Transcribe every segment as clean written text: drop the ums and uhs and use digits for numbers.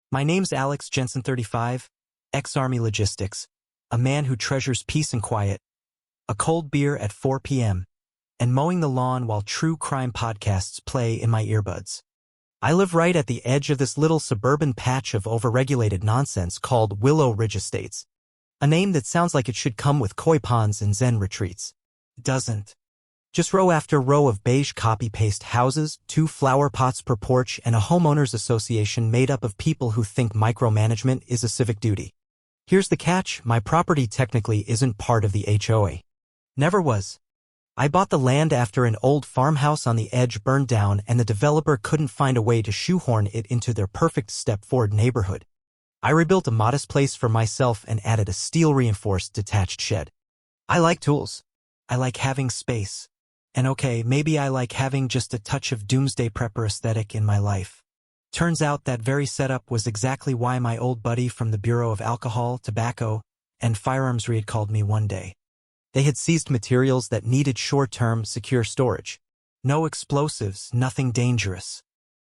My name's Alex Jensen 35, ex-Army logistics, a man who treasures peace and quiet, a cold beer at 4 p.m., and mowing the lawn while true crime podcasts play in my earbuds. I live right at the edge of this little suburban patch of overregulated nonsense called Willow Ridge Estates, a name that sounds like it should come with koi ponds and Zen retreats. It doesn't. Just row after row of beige copy-paste houses, 2 flower pots per porch, and a homeowners association made up of people who think micromanagement is a civic duty. Here's the catch: my property technically isn't part of the HOA. Never was. I bought the land after an old farmhouse on the edge burned down and the developer couldn't find a way to shoehorn it into their perfect step-forward neighborhood. I rebuilt a modest place for myself and added a steel-reinforced detached shed. I like tools. I like having space. And okay, maybe I like having just a touch of doomsday prepper aesthetic in my life. Turns out that very setup was exactly why my old buddy from the Bureau of Alcohol, Tobacco, and Firearms had called me one day. They had seized materials that needed short-term, secure storage. No explosives, nothing dangerous.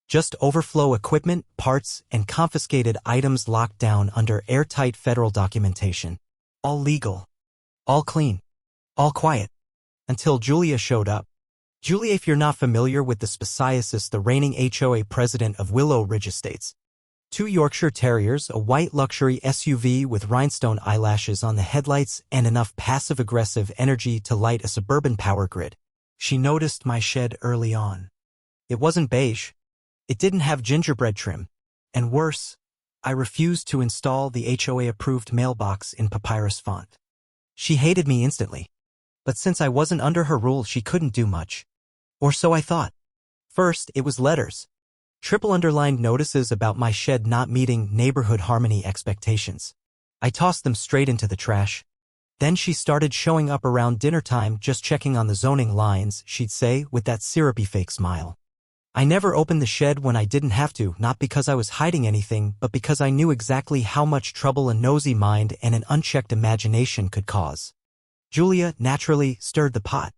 Just overflow equipment, parts, and confiscated items locked down under airtight federal documentation. All legal. All clean. All quiet. Until Julia showed up. Julia, if you're not familiar with the Speciasis, the reigning HOA president of Willow Ridge Estates. 2 Yorkshire Terriers, a white luxury SUV with rhinestone eyelashes on the headlights, and enough passive-aggressive energy to light a suburban power grid. She noticed my shed early on. It wasn't beige. It didn't have gingerbread trim. And worse, I refused to install the HOA-approved mailbox in papyrus font. She hated me instantly. But since I wasn't under her rule, she couldn't do much. Or so I thought. First, it was letters. Triple underlined notices about my shed not meeting neighborhood harmony expectations. I tossed them straight into the trash. Then she started showing up around dinner time, just checking on the zoning lines, she'd say, with that syrupy fake smile. I never opened the shed when I didn't have to, not because I was hiding anything, but because I knew exactly how much trouble a nosy mind and an unchecked imagination could cause. Julia, naturally, stirred the pot.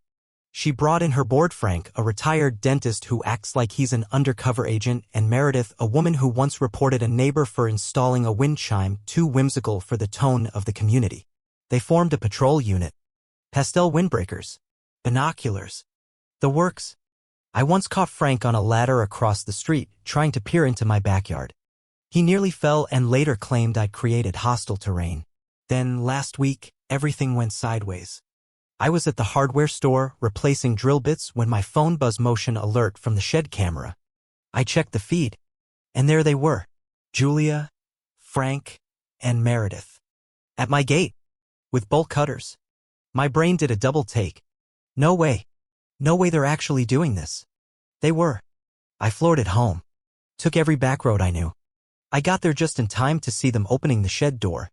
She brought in her board Frank, a retired dentist who acts like he's an undercover agent, and Meredith, a woman who once reported a neighbor for installing a wind chime too whimsical for the tone of the community. They formed a patrol unit. Pastel windbreakers. Binoculars. The works. I once caught Frank on a ladder across the street, trying to peer into my backyard. He nearly fell and later claimed I'd created hostile terrain. Then, last week, everything went sideways. I was at the hardware store replacing drill bits when my phone buzzed motion alert from the shed camera. I checked the feed, and there they were. Julia, Frank, and Meredith. At my gate. With bolt cutters. My brain did a double take. No way. No way they're actually doing this. They were. I floored it home. Took every back road I knew. I got there just in time to see them opening the shed door.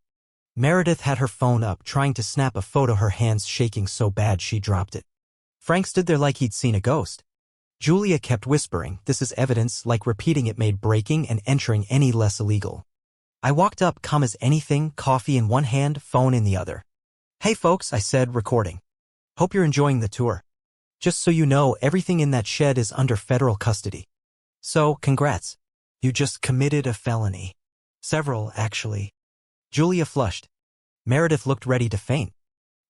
Meredith had her phone up, trying to snap a photo, her hands shaking so bad she dropped it. Frank stood there like he'd seen a ghost. Julia kept whispering, "This is evidence," like repeating it made breaking and entering any less illegal. I walked up, calm as anything, coffee in one hand, phone in the other. "Hey folks," I said, recording. "Hope you're enjoying the tour. Just so you know, everything in that shed is under federal custody. So, congrats. You just committed a felony. Several, actually." Julia flushed. Meredith looked ready to faint.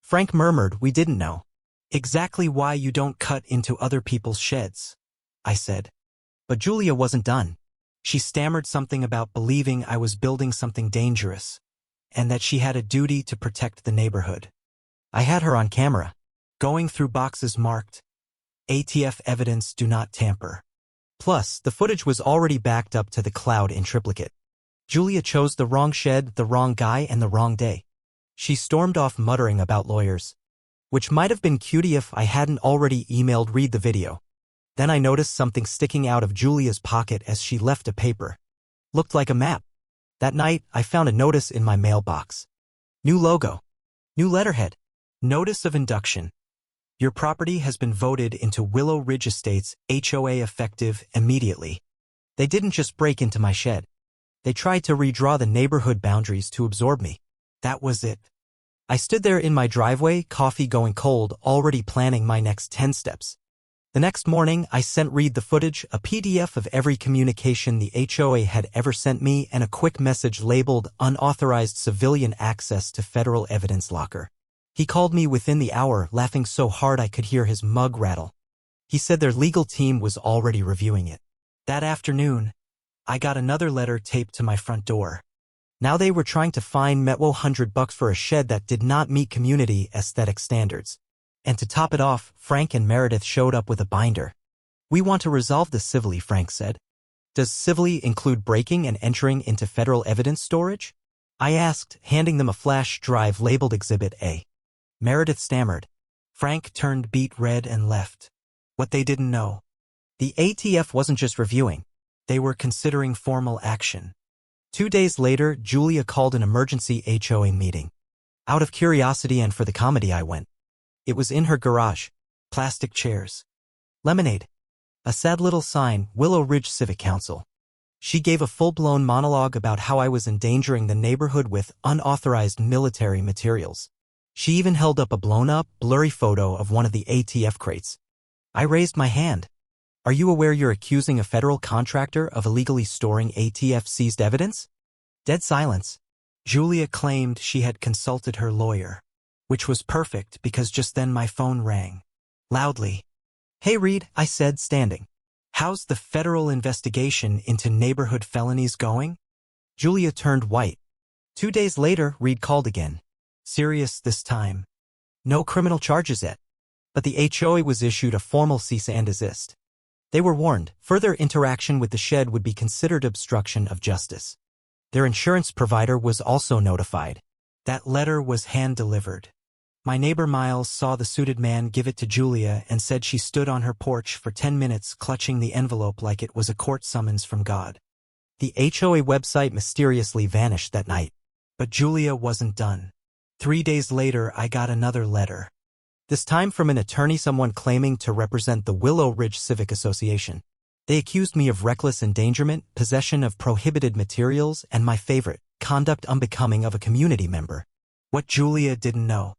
Frank murmured, "We didn't know." "Exactly why you don't cut into other people's sheds," I said. But Julia wasn't done. She stammered something about believing I was building something dangerous, and that she had a duty to protect the neighborhood. I had her on camera, going through boxes marked ATF evidence, do not tamper. Plus, the footage was already backed up to the cloud in triplicate. Julia chose the wrong shed, the wrong guy, and the wrong day. She stormed off muttering about lawyers, which might have been cutie if I hadn't already emailed Reed the video. Then I noticed something sticking out of Julia's pocket as she left a paper. Looked like a map. That night, I found a notice in my mailbox. New logo. New letterhead. Notice of induction. Your property has been voted into Willow Ridge Estates, HOA, effective immediately. They didn't just break into my shed. They tried to redraw the neighborhood boundaries to absorb me. That was it. I stood there in my driveway, coffee going cold, already planning my next 10 steps. The next morning, I sent Reed the footage, a PDF of every communication the HOA had ever sent me, and a quick message labeled unauthorized civilian access to federal evidence locker. He called me within the hour, laughing so hard I could hear his mug rattle. He said their legal team was already reviewing it. That afternoon, I got another letter taped to my front door. Now they were trying to fine Metwo $100 for a shed that did not meet community aesthetic standards. And to top it off, Frank and Meredith showed up with a binder. "We want to resolve this civilly," Frank said. "Does civilly include breaking and entering into federal evidence storage?" I asked, handing them a flash drive labeled Exhibit A. Meredith stammered. Frank turned beet red and left. What they didn't know. The ATF wasn't just reviewing. They were considering formal action. 2 days later, Julia called an emergency HOA meeting. Out of curiosity and for the comedy, I went. It was in her garage. Plastic chairs. Lemonade. A sad little sign, Willow Ridge Civic Council. She gave a full-blown monologue about how I was endangering the neighborhood with unauthorized military materials. She even held up a blown-up, blurry photo of one of the ATF crates. I raised my hand. "Are you aware you're accusing a federal contractor of illegally storing ATF-seized evidence?" Dead silence. Julia claimed she had consulted her lawyer. Which was perfect because just then my phone rang. Loudly. "Hey Reed," I said, standing. "How's the federal investigation into neighborhood felonies going?" Julia turned white. 2 days later, Reed called again. Serious this time. No criminal charges yet. But the HOA was issued a formal cease and desist. They were warned, further interaction with the shed would be considered obstruction of justice. Their insurance provider was also notified. That letter was hand-delivered. My neighbor Miles saw the suited man give it to Julia and said she stood on her porch for 10 minutes clutching the envelope like it was a court summons from God. The HOA website mysteriously vanished that night. But Julia wasn't done. 3 days later, I got another letter. This time from an attorney, someone claiming to represent the Willow Ridge Civic Association. They accused me of reckless endangerment, possession of prohibited materials, and my favorite, conduct unbecoming of a community member. What Julia didn't know.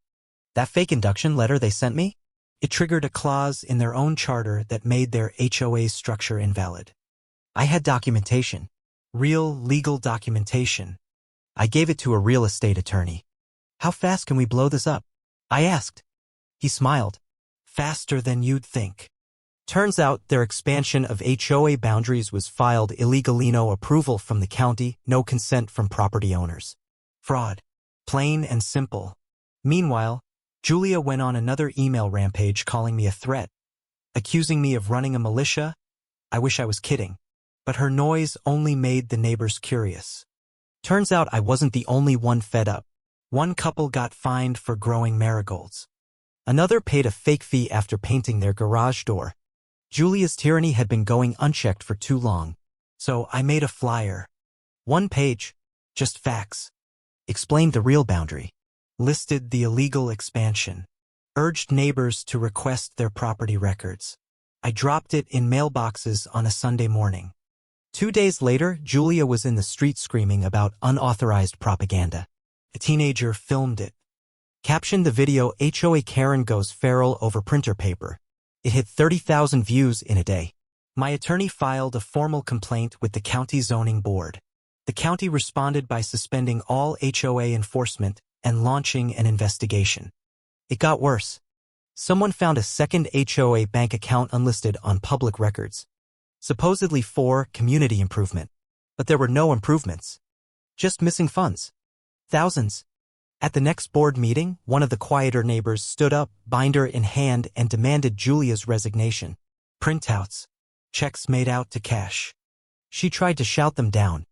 That fake induction letter they sent me? It triggered a clause in their own charter that made their HOA's structure invalid. I had documentation. Real legal documentation. I gave it to a real estate attorney. "How fast can we blow this up?" I asked. He smiled. "Faster than you'd think." Turns out their expansion of HOA boundaries was filed illegally, no approval from the county, no consent from property owners. Fraud. Plain and simple. Meanwhile, Julia went on another email rampage calling me a threat, accusing me of running a militia. I wish I was kidding. But her noise only made the neighbors curious. Turns out I wasn't the only one fed up. One couple got fined for growing marigolds. Another paid a fake fee after painting their garage door. Julia's tyranny had been going unchecked for too long. So I made a flyer. 1 page. Just facts. Explained the real boundary. Listed the illegal expansion. Urged neighbors to request their property records. I dropped it in mailboxes on a Sunday morning. 2 days later, Julia was in the street screaming about unauthorized propaganda. A teenager filmed it. Captioned the video, "HOA Karen goes feral over printer paper." It hit 30,000 views in a day. My attorney filed a formal complaint with the county zoning board. The county responded by suspending all HOA enforcement and launching an investigation. It got worse. Someone found a second HOA bank account unlisted on public records, supposedly for community improvement. But there were no improvements. Just missing funds. Thousands. At the next board meeting, one of the quieter neighbors stood up, binder in hand, and demanded Julia's resignation. Printouts. Checks made out to cash. She tried to shout them down.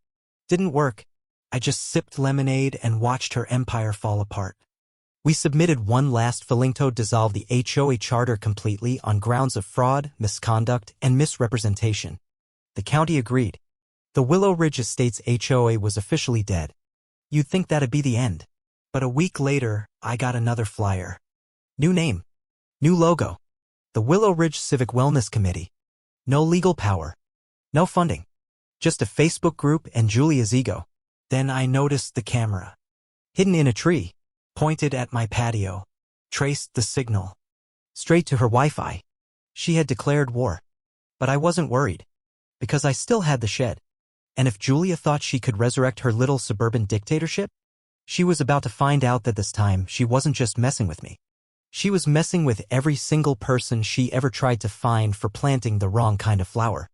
Didn't work. I just sipped lemonade and watched her empire fall apart. We submitted one last filing to dissolve the HOA charter completely on grounds of fraud, misconduct, and misrepresentation. The county agreed. The Willow Ridge Estates HOA was officially dead. You'd think that'd be the end. But a week later, I got another flyer. New name. New logo. The Willow Ridge Civic Wellness Committee. No legal power. No funding. Just a Facebook group and Julia's ego. Then I noticed the camera. Hidden in a tree. Pointed at my patio. Traced the signal. Straight to her Wi-Fi. She had declared war. But I wasn't worried, because I still had the shed. And if Julia thought she could resurrect her little suburban dictatorship, she was about to find out that this time she wasn't just messing with me. She was messing with every single person she ever tried to find for planting the wrong kind of flower.